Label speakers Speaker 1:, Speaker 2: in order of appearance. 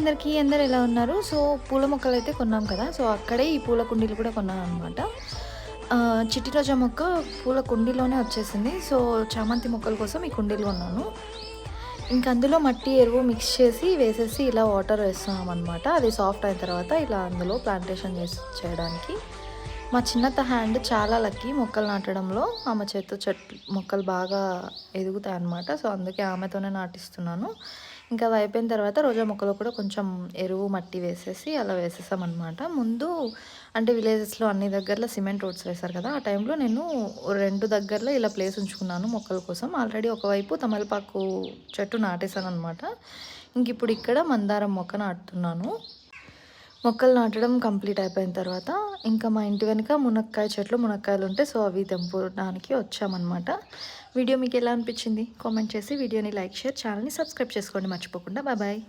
Speaker 1: అందరికీ అందరు ఎలా ఉన్నారు? సో, పూల మొక్కలైతే కొన్నాం కదా! సో, అక్కడే ఈ పూల కుండీలు కూడా కొన్నాననమాట. చిట్టి రోజా మొక్క పూల కుండీలోనే వచ్చేసింది. సో, చామంతి మొక్కల కోసం ఈ కుండీలు కొన్నాను. ఇంక అందులో మట్టి, ఎరువు మిక్స్ చేసి వేసేసి ఇలా వాటర్ వేస్తున్నామనమాట. అది సాఫ్ట్ అయిన తర్వాత ఇలా అందులో ప్లాంటేషన్ చేయడానికి. మా చిన్నత్త హ్యాండ్ చాలా లక్కీ మొక్కలు నాటడంలో. ఆమె చేత్తో మొక్కలు బాగా ఎదుగుతాయన్నమాట. సో, అందుకే ఆమెతోనే నాటిస్తున్నాను. ఇంకా అది అయిపోయిన తర్వాత రోజా మొక్కలో కూడా కొంచెం ఎరువు, మట్టి వేసేసి అలా వేసేసామన్నమాట. ముందు అంటే విలేజెస్‌లో అన్ని దగ్గరలో సిమెంట్ రోడ్స్ వేశారు కదా! ఆ టైంలో నేను 2 దగ్గరలో ఇలా ప్లేస్ ఉంచుకున్నాను మొక్కల కోసం. ఆల్రెడీ ఒకవైపు తమలపాకు చెట్టు నాటేసాననమాట. ఇంకిప్పుడు ఇక్కడ మందారం మొక్క నాటుతున్నాను. మొక్కలు నాటడం కంప్లీట్ అయిపోయిన తర్వాత ఇంకా మా ఇంటి వెనుక మునక్కాయ చెట్లు, మునక్కాయలుంటే సో, అవి తెంపడానికి వచ్చామన్నమాట. వీడియో మీకు ఎలా అనిపించింది? కామెంట్ చేసి వీడియోని లైక్, షేర్, ఛానల్‌ని సబ్స్క్రైబ్ చేసుకోండి మర్చిపోకుండా. బాయ్.